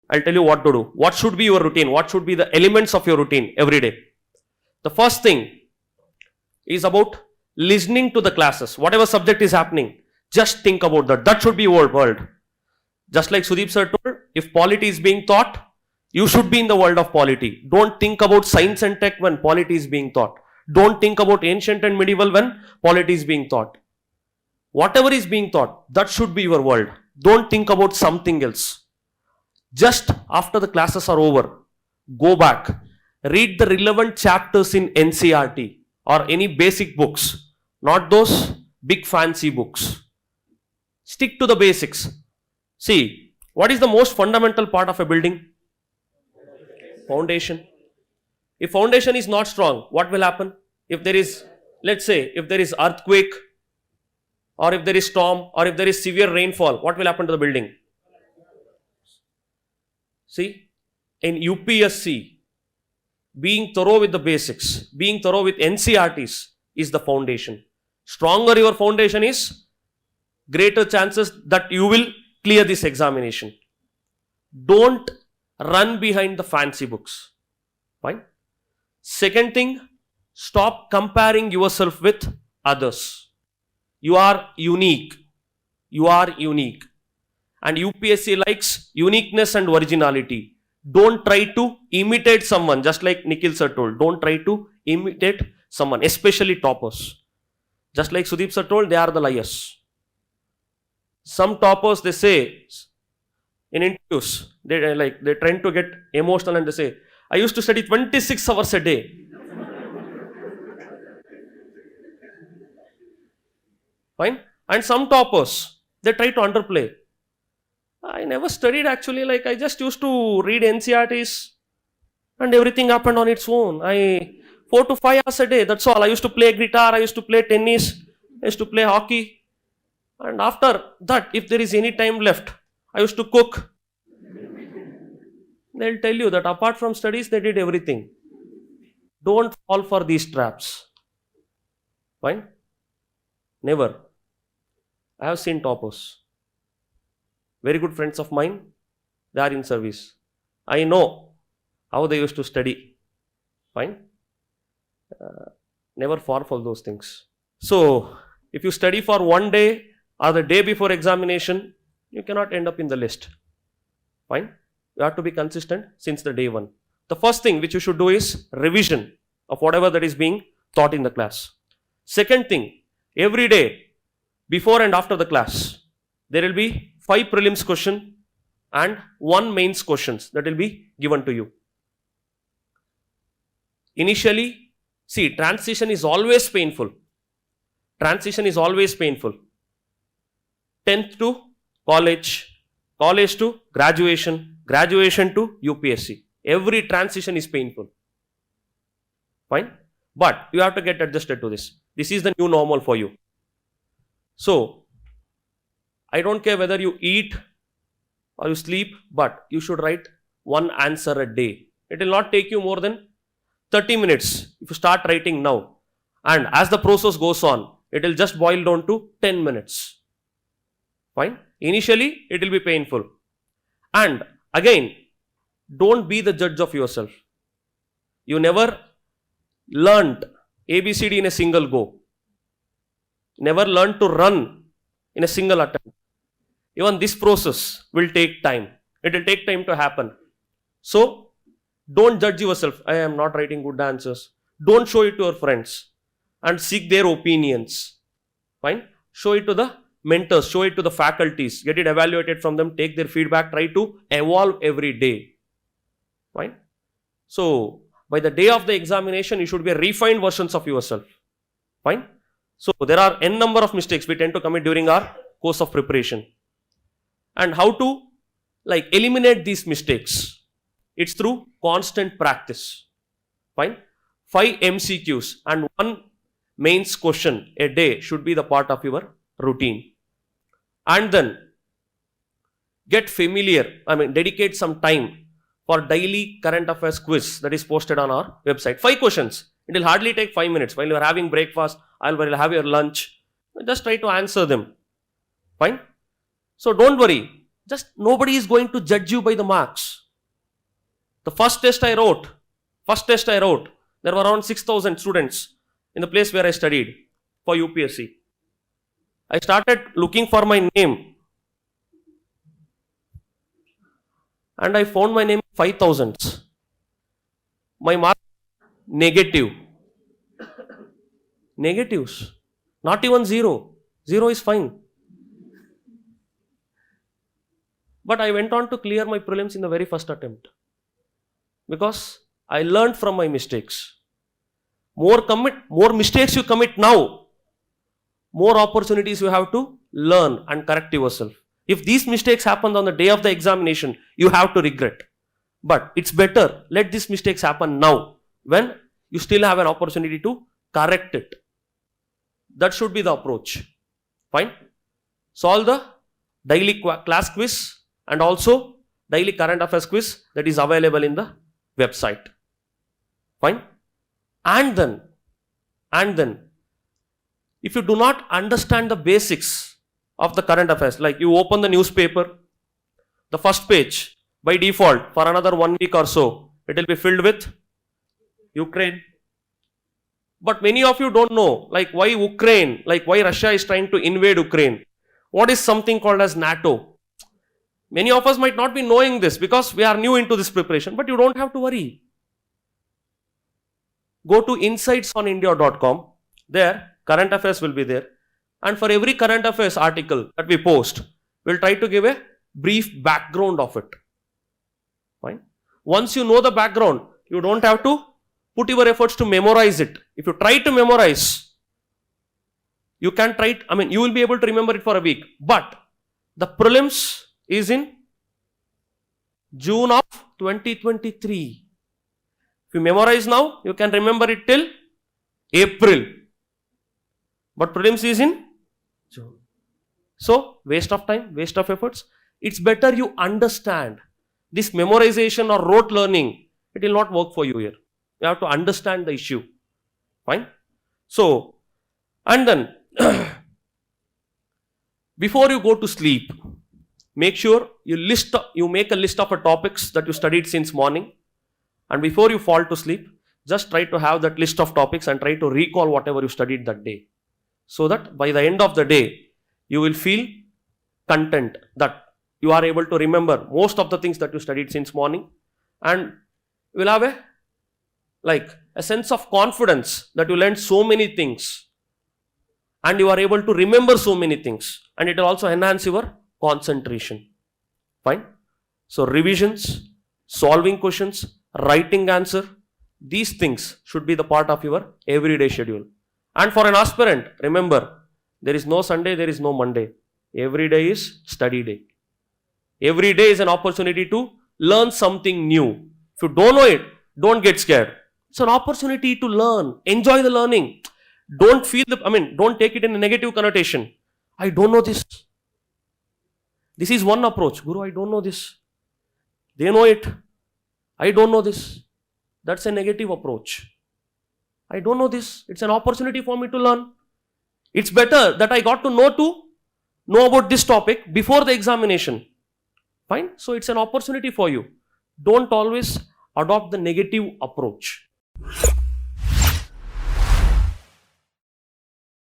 I'll tell you what to do. What should be your routine? What should be the elements of your routine every day? The first thing is about listening to the classes. Whatever subject is happening, just think about that. That should be your world. Just like Sudeep sir told, if polity is being taught, you should be in the world of polity. Don't think about science and tech when polity is being taught. Don't think about ancient and medieval when polity is being taught. Whatever is being taught, that should be your world. Don't think about something else. Just after the classes are over, go back, read the relevant chapters in NCERT or any basic books, not those big fancy books. Stick to the basics. See, what is the most fundamental part of a building? Foundation. If foundation is not strong, what will happen? If there is, let's say, if there is earthquake, or if there is storm, or if there is severe rainfall, what will happen to the building? See, in UPSC, being thorough with the basics, being thorough with NCERTs is the foundation. Stronger your foundation is, greater chances that you will clear this examination. Don't run behind the fancy books. Fine. Second thing, stop comparing yourself with others. You are unique. You are unique. And UPSC likes uniqueness and originality. Don't try to imitate someone, just like Nikhil sir told. Don't try to imitate someone, especially toppers. Just like Sudeep sir told, they are the liars. Some toppers, they say, in interviews, they're trying to get emotional and they say, I used to study 26 hours a day. Fine? And some toppers, they try to underplay. I never studied actually, like I just used to read NCERTs and everything happened on its own. 4 to 5 hours a day, that's all. I used to play guitar, I used to play tennis, I used to play hockey. And after that, if there is any time left, I used to cook. They'll tell you that apart from studies, they did everything. Don't fall for these traps. Fine? Never. I have seen toppers. Very good friends of mine, they are in service. I know how they used to study. Fine? Never fall for those things. So, if you study for one day or the day before examination, you cannot end up in the list. Fine? You have to be consistent since the day one. The first thing which you should do is revision of whatever that is being taught in the class. Second thing, every day, before and after the class, there will be 5 prelims question and 1 mains questions that will be given to you. Initially, see, transition is always painful. Transition is always painful. 10th to college, college to graduation, graduation to UPSC. Every transition is painful. Fine? But you have to get adjusted to this. This is the new normal for you. So, I don't care whether you eat or you sleep, but you should write 1 answer a day. It will not take you more than 30 minutes if you start writing now. And as the process goes on, it will just boil down to 10 minutes. Fine? Initially, it will be painful. And again, don't be the judge of yourself. You never learnt ABCD in a single go. Never learned to run in a single attempt. Even this process will take time. It will take time to happen. So, don't judge yourself. I am not writing good answers. Don't show it to your friends and seek their opinions. Fine? Show it to the mentors, show it to the faculties, get it evaluated from them, take their feedback, try to evolve every day. Fine? So, by the day of the examination, you should be a refined versions of yourself. Fine? So, there are n number of mistakes we tend to commit during our course of preparation. And how to eliminate these mistakes? It's through constant practice. Fine? 5 MCQs and 1 mains question a day should be the part of your routine. And then get familiar, dedicate some time for daily current affairs quiz that is posted on our website. 5 questions. It will hardly take 5 minutes. While you are having breakfast, while you have your lunch, just try to answer them. Fine? So don't worry. Just nobody is going to judge you by the marks. The first test I wrote, there were around 6,000 students in the place where I studied for UPSC. I started looking for my name and I found my name 5,000. My mark negative. Negatives. Not even 0. 0 is fine. But I went on to clear my prelims in the very first attempt. Because I learned from my mistakes. More mistakes you commit now, more opportunities you have to learn and correct yourself. If these mistakes happen on the day of the examination, you have to regret. But it's better, let these mistakes happen now, when you still have an opportunity to correct it. That should be the approach. Fine? Solve the daily class quiz and also daily current affairs quiz that is available in the website. Fine? And then, if you do not understand the basics of the current affairs, like you open the newspaper, the first page, by default, for another 1 week or so, it will be filled with Ukraine. But many of you don't know, like why Ukraine, like why Russia is trying to invade Ukraine. What is something called as NATO? Many of us might not be knowing this because we are new into this preparation, but you don't have to worry. Go to insightsonindia.com. There, current affairs will be there. And for every current affairs article that we post, we'll try to give a brief background of it. Fine. Once you know the background, you don't have to put your efforts to memorize it. If you try to memorize, you can try it, you will be able to remember it for a week. But the prelims is in June of 2023. If you memorize now, you can remember it till April. But prelims is in June. So, waste of time, waste of efforts. It's better you understand. This memorization or rote learning, it will not work for you here. You have to understand the issue. Fine? So, and then, before you go to sleep, make sure you make a list of the topics that you studied since morning. And before you fall to sleep, just try to have that list of topics and try to recall whatever you studied that day. So that by the end of the day, you will feel content that you are able to remember most of the things that you studied since morning. And you will have a sense of confidence that you learned so many things. And you are able to remember so many things. And it will also enhance your concentration. Fine? So revisions, solving questions, writing answer, these things should be the part of your everyday schedule. And for an aspirant, remember, there is no Sunday, there is no Monday. Every day is study day. Every day is an opportunity to learn something new. If you don't know it, don't get scared. It's an opportunity to learn. Enjoy the learning. Don't don't take it in a negative connotation. I don't know this. This is one approach. Guru, I don't know this. They know it. I don't know this. That's a negative approach. I don't know this. It's an opportunity for me to learn. It's better that I got to know about this topic before the examination. Fine? So it's an opportunity for you. Don't always adopt the negative approach.